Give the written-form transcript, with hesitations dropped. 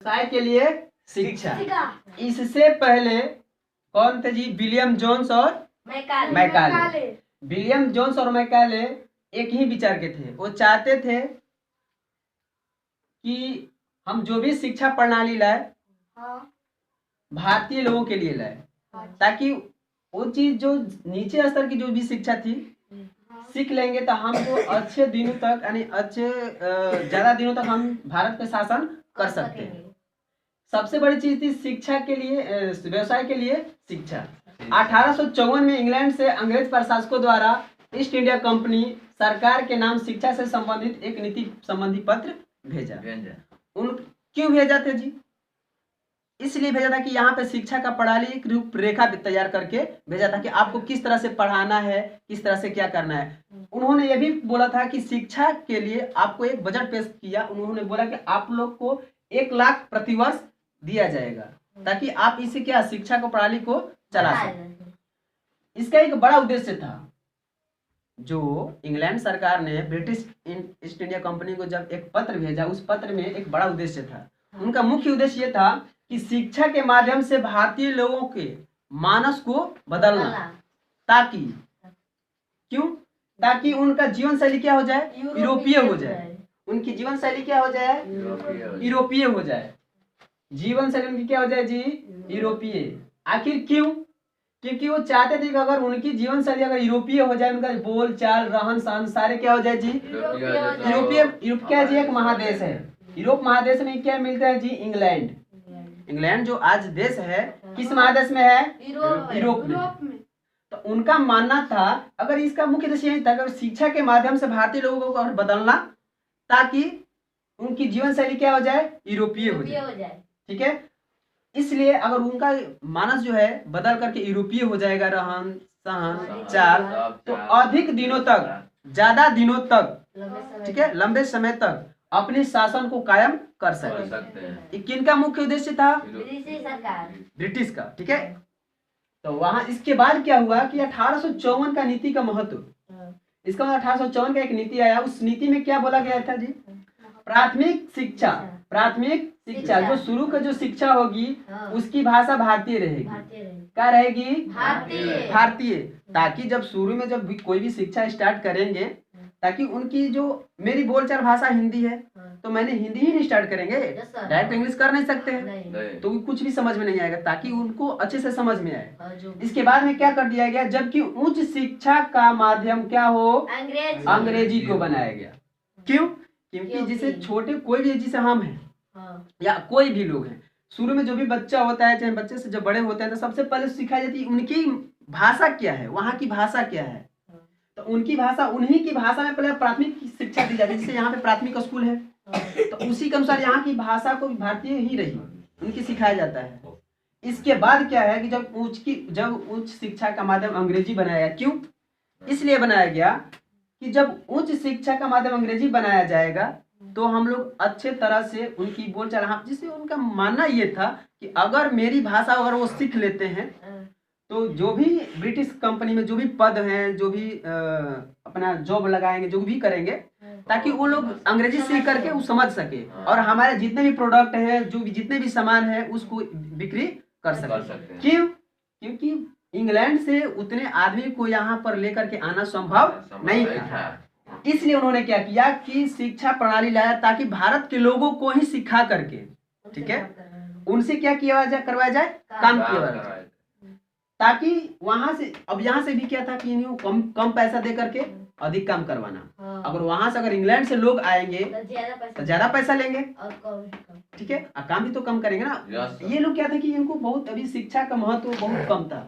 व्यवसाय के लिए शिक्षा। इससे पहले कौन थे जी? विलियम जोन्स और मैकाले। विलियम जोन्स और मैकाले एक ही विचार के थे। वो चाहते थे कि हम जो भी शिक्षा प्रणाली लाए भारतीय लोगों के लिए लाए, ताकि वो चीज जो नीचे स्तर की जो भी शिक्षा थी सीख लेंगे तो हमको अच्छे दिनों तक यानी अच्छे ज्यादा दिनों तक हम भारत पे शासन कर सकते हैं। सबसे बड़ी चीज थी शिक्षा के लिए, व्यवसाय के लिए शिक्षा। 1854 में इंग्लैंड से अंग्रेज प्रशासकों द्वारा ईस्ट इंडिया कंपनी सरकार के नाम शिक्षा से संबंधित एक नीति संबंधी पत्र भेजा। उन क्यों भेजा थे जी? इसलिए भेजा था कि यहाँ पे शिक्षा का प्रणाली एक रूपरेखा तैयार करके भेजा था कि आपको किस तरह से पढ़ाना है, किस तरह से क्या करना है। उन्होंने ये भी बोला था कि शिक्षा के लिए आपको एक बजट पेश किया। उन्होंने बोला कि आप लोग को 1 लाख प्रतिवर्ष दिया जाएगा ताकि आप इसे क्या शिक्षा को प्रणाली को चला सकें। इसका एक बड़ा उद्देश्य था। जो इंग्लैंड सरकार ने ब्रिटिश ईस्ट इंडिया कंपनी को जब एक पत्र भेजा, उस पत्र में एक बड़ा उद्देश्य था। उनका मुख्य उद्देश्य ये था कि शिक्षा के माध्यम से भारतीय लोगों के मानस को बदलना, ताकि ताकि उनका जीवन शैली क्या हो जाए? यूरोपीय हो जाए। उनकी जीवन शैली क्या हो जाए? यूरोपीय हो जाए। जीवन शैली उनकी क्या हो जाए जी? यूरोपीय। आखिर क्यों? क्योंकि वो चाहते थे कि अगर उनकी जीवन शैली अगर यूरोपीय हो जाए, उनका बोल चाल रहन सहन सारे क्या हो जाए जी? यूरोपीय। यूरोप क्या जी? एक महादेश है। यूरोप महादेश में क्या मिलता है जी? इंग्लैंड। इंग्लैंड जो आज देश है किस महादेश में है? यूरोप में। तो उनका मानना था अगर इसका मुख्य उद्देश्य यही था अगर शिक्षा के माध्यम से भारतीय लोगों को बदलना ताकि उनकी जीवन शैली क्या हो जाए? यूरोपीय हो जाए। ठीक है। इसलिए अगर उनका मानस जो है बदल करके यूरोपीय हो जाएगा, रहन सहन चाल, तो अधिक दिनों तक, ज्यादा दिनों तक, ठीक है, लंबे समय तक अपने शासन को कायम कर सके। किनका मुख्य उद्देश्य था? ब्रिटिश का। ठीक है। तो वहां इसके बाद क्या हुआ कि 1854 का नीति का महत्व, इसका मतलब 1854 का एक नीति आया। उस नीति में क्या बोला गया था जी? प्राथमिक शिक्षा, प्राथमिक शिक्षा जो शुरू का जो शिक्षा होगी उसकी भाषा भारतीय रहेगी। क्या रहेगी? भारतीय। ताकि जब शुरू में जब भी कोई भी शिक्षा स्टार्ट करेंगे, ताकि उनकी जो मेरी बोलचाल भाषा हिंदी है तो मैंने हिंदी ही नहीं स्टार्ट करेंगे, डायरेक्ट इंग्लिश कर नहीं सकते हैं तो कुछ भी समझ में नहीं आएगा, ताकि उनको अच्छे से समझ में आए। इसके बाद में क्या कर दिया गया? जबकि उच्च शिक्षा का माध्यम क्या हो? अंग्रेजी को बनाया गया। क्यों? क्योंकि जिसे छोटे कोई भी, जिसे हम हैं या कोई भी लोग हैं, शुरू में जो भी बच्चा होता है, चाहे बच्चे से जब बड़े होते हैं, तो सबसे पहले सिखाई जाती है उनकी भाषा क्या है, वहाँ की भाषा क्या है। तो उनकी भाषा, उन्हीं की भाषा में पहले प्राथमिक शिक्षा दी जाती है। जैसे यहाँ पे प्राथमिक स्कूल है तो उसी के अनुसार यहाँ की भाषा को भारतीय ही रही उनकी सिखाया जाता है। इसके बाद क्या है कि जब उच्च शिक्षा का माध्यम अंग्रेजी बनाया गया। क्यों इसलिए बनाया गया कि जब उच्च शिक्षा का माध्यम अंग्रेजी बनाया जाएगा तो हम लोग अच्छे तरह से उनकी बोलचाल, हाँ, जिससे उनका मानना ये था कि अगर मेरी भाषा अगर वो सीख लेते हैं तो जो भी ब्रिटिश कंपनी में जो भी पद हैं, जो भी अपना जॉब लगाएंगे, जो भी करेंगे, ताकि वो लोग अंग्रेजी सीख करके वो समझ सके और हमारे जितने भी प्रोडक्ट हैं, जो भी जितने भी सामान है उसको बिक्री कर सके। क्यों? क्योंकि इंग्लैंड से उतने आदमी को यहाँ पर लेकर के आना संभव नहीं था। इसलिए उन्होंने क्या किया कि शिक्षा प्रणाली लाया ताकि भारत के लोगों को ही सिखा करके, ठीक है, उनसे क्या किया जाए, करवाया जाए, काम किया जाए, ताकि वहां से, अब यहाँ से भी क्या था कि कम पैसा दे करके अधिक काम करवाना। अगर वहां से अगर इंग्लैंड से लोग आएंगे तो ज्यादा पैसा लेंगे, ठीक है, और काम भी तो कम करेंगे ना। ये लोग क्या था कि इनको बहुत अभी शिक्षा का महत्व बहुत कम था।